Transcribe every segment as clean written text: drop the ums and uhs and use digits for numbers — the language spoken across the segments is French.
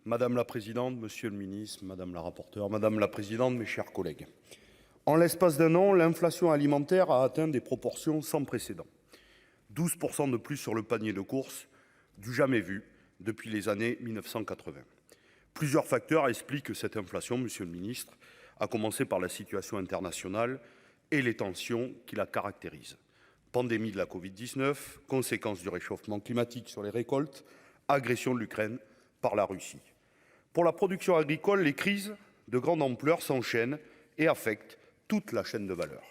Madame la présidente, monsieur le ministre, madame la rapporteure, madame la présidente, mes chers collègues. En l'espace d'un an, l'inflation alimentaire a atteint des proportions sans précédent. 12% de plus sur le panier de courses, du jamais vu depuis les années 1980. Plusieurs facteurs expliquent cette inflation, monsieur le ministre, à commencer par la situation internationale et les tensions qui la caractérisent. Pandémie de la Covid-19, conséquences du réchauffement climatique sur les récoltes, agression de l'Ukraine par la Russie. Pour la production agricole, les crises de grande ampleur s'enchaînent et affectent toute la chaîne de valeur.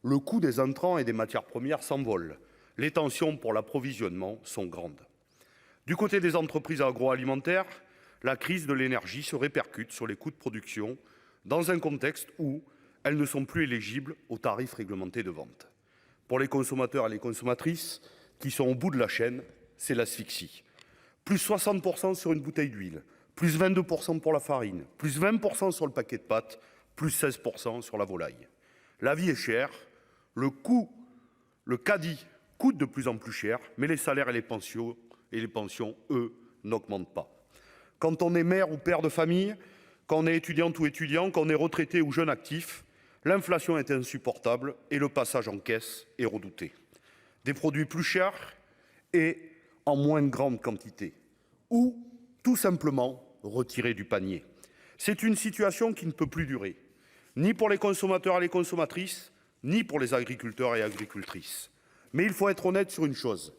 Le coût des intrants et des matières premières s'envole. Les tensions pour l'approvisionnement sont grandes. Du côté des entreprises agroalimentaires, la crise de l'énergie se répercute sur les coûts de production dans un contexte où elles ne sont plus éligibles aux tarifs réglementés de vente. Pour les consommateurs et les consommatrices qui sont au bout de la chaîne, c'est l'asphyxie. Plus 60% sur une bouteille d'huile, plus 22% pour la farine, plus 20% sur le paquet de pâtes, plus 16% sur la volaille. La vie est chère, le caddie coûte de plus en plus cher, mais les salaires et les pensions, eux, n'augmentent pas. Quand on est mère ou père de famille, quand on est étudiante ou étudiant, quand on est retraité ou jeune actif, l'inflation est insupportable et le passage en caisse est redouté. Des produits plus chers et en moins grande quantité, ou tout simplement retirés du panier. C'est une situation qui ne peut plus durer, ni pour les consommateurs et les consommatrices, ni pour les agriculteurs et agricultrices. Mais il faut être honnête sur une chose,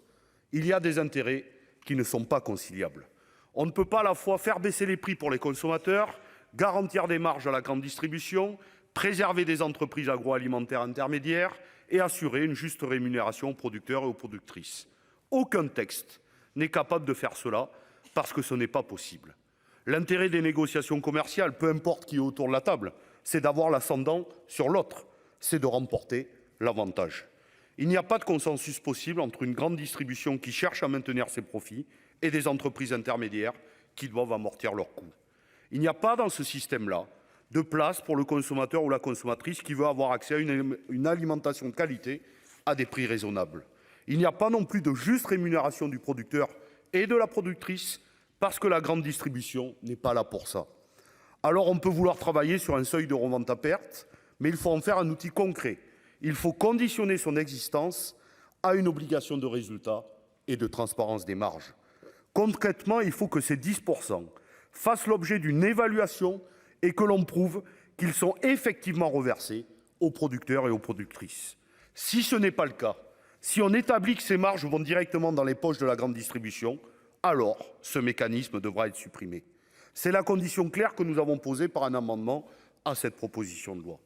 il y a des intérêts qui ne sont pas conciliables. On ne peut pas à la fois faire baisser les prix pour les consommateurs, garantir des marges à la grande distribution, préserver des entreprises agroalimentaires intermédiaires et assurer une juste rémunération aux producteurs et aux productrices. Aucun texte n'est capable de faire cela parce que ce n'est pas possible. L'intérêt des négociations commerciales, peu importe qui est autour de la table, c'est d'avoir l'ascendant sur l'autre, c'est de remporter l'avantage. Il n'y a pas de consensus possible entre une grande distribution qui cherche à maintenir ses profits et des entreprises intermédiaires qui doivent amortir leurs coûts. Il n'y a pas dans ce système-là de place pour le consommateur ou la consommatrice qui veut avoir accès à une alimentation de qualité à des prix raisonnables. Il n'y a pas non plus de juste rémunération du producteur et de la productrice parce que la grande distribution n'est pas là pour ça. Alors on peut vouloir travailler sur un seuil de revente à perte, mais il faut en faire un outil concret. Il faut conditionner son existence à une obligation de résultat et de transparence des marges. Concrètement, il faut que ces 10% fassent l'objet d'une évaluation et que l'on prouve qu'ils sont effectivement reversés aux producteurs et aux productrices. Si ce n'est pas le cas, si on établit que ces marges vont directement dans les poches de la grande distribution, alors ce mécanisme devra être supprimé. C'est la condition claire que nous avons posée par un amendement à cette proposition de loi.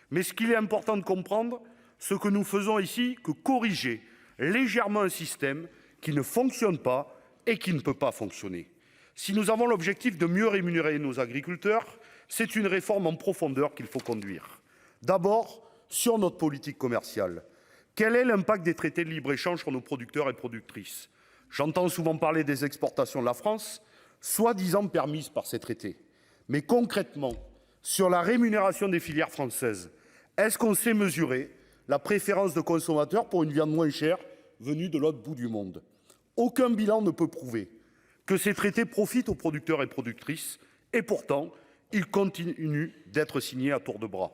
Mais ce qu'il est important de comprendre, ce que nous faisons ici, que corriger légèrement un système qui ne fonctionne pas et qui ne peut pas fonctionner. Si nous avons l'objectif de mieux rémunérer nos agriculteurs, c'est une réforme en profondeur qu'il faut conduire. D'abord, sur notre politique commerciale. Quel est l'impact des traités de libre-échange sur nos producteurs et productrices ? J'entends souvent parler des exportations de la France, soi-disant permises par ces traités. Mais concrètement, sur la rémunération des filières françaises, est-ce qu'on sait mesurer la préférence de consommateurs pour une viande moins chère venue de l'autre bout du monde ? Aucun bilan ne peut prouver que ces traités profitent aux producteurs et productrices, et pourtant, ils continuent d'être signés à tour de bras.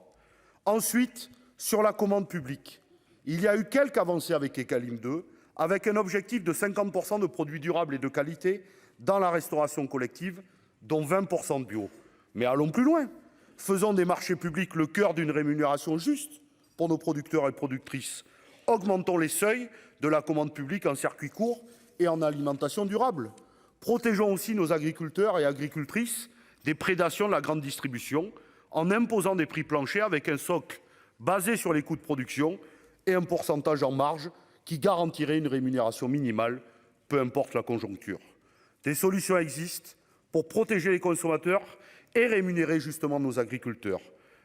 Ensuite, sur la commande publique, il y a eu quelques avancées avec Egalim 2, avec un objectif de 50% de produits durables et de qualité dans la restauration collective, dont 20% de bio. Mais allons plus loin. Faisons des marchés publics le cœur d'une rémunération juste pour nos producteurs et productrices. Augmentons les seuils de la commande publique en circuit court et en alimentation durable. Protégeons aussi nos agriculteurs et agricultrices des prédations de la grande distribution en imposant des prix planchers avec un socle basé sur les coûts de production et un pourcentage en marge qui garantirait une rémunération minimale, peu importe la conjoncture. Des solutions existent pour protéger les consommateurs et rémunérer justement nos agriculteurs.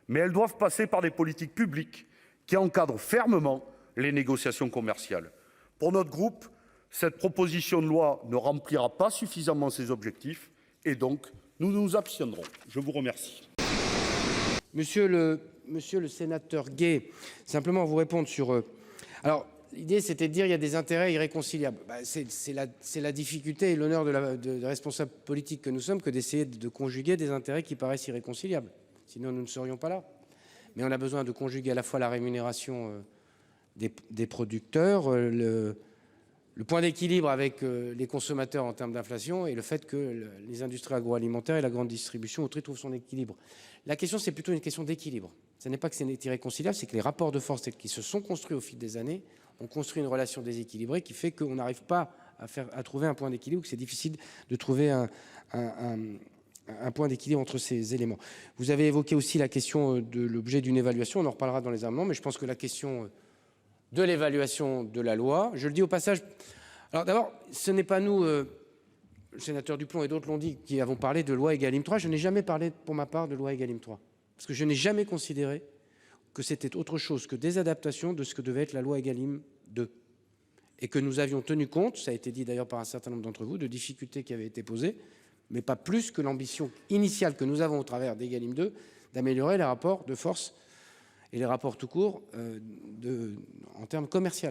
Mais elles doivent passer par des politiques publiques qui encadrent fermement les négociations commerciales. Pour notre groupe, cette proposition de loi ne remplira pas suffisamment ses objectifs et donc nous nous abstiendrons. Je vous remercie. Monsieur le sénateur Gay, simplement vous répondre sur... Alors, l'idée, c'était de dire il y a des intérêts irréconciliables. C'est la difficulté et l'honneur de responsables politiques que nous sommes que d'essayer de conjuguer des intérêts qui paraissent irréconciliables. Sinon, nous ne serions pas là. Mais on a besoin de conjuguer à la fois la rémunération des producteurs, le point d'équilibre avec les consommateurs en termes d'inflation et le fait que les industries agroalimentaires et la grande distribution trouvent son équilibre. La question, c'est plutôt une question d'équilibre. Ce n'est pas que c'est irréconciliable, c'est que les rapports de force qui se sont construits au fil des années ont construit une relation déséquilibrée qui fait qu'on n'arrive pas à trouver un point d'équilibre, que c'est difficile de trouver un point d'équilibre entre ces éléments. Vous avez évoqué aussi la question de l'objet d'une évaluation, on en reparlera dans les amendements, mais je pense que la question de l'évaluation de la loi, je le dis au passage, alors d'abord, ce n'est pas nous, le sénateur Duplomb et d'autres l'ont dit, qui avons parlé de loi Egalim 3, je n'ai jamais parlé pour ma part de loi Egalim 3, parce que je n'ai jamais considéré que c'était autre chose que des adaptations de ce que devait être la loi Egalim 2. Et que nous avions tenu compte, ça a été dit d'ailleurs par un certain nombre d'entre vous, de difficultés qui avaient été posées, mais pas plus que l'ambition initiale que nous avons au travers d'Egalim 2, d'améliorer les rapports de force et les rapports tout court en termes commerciaux.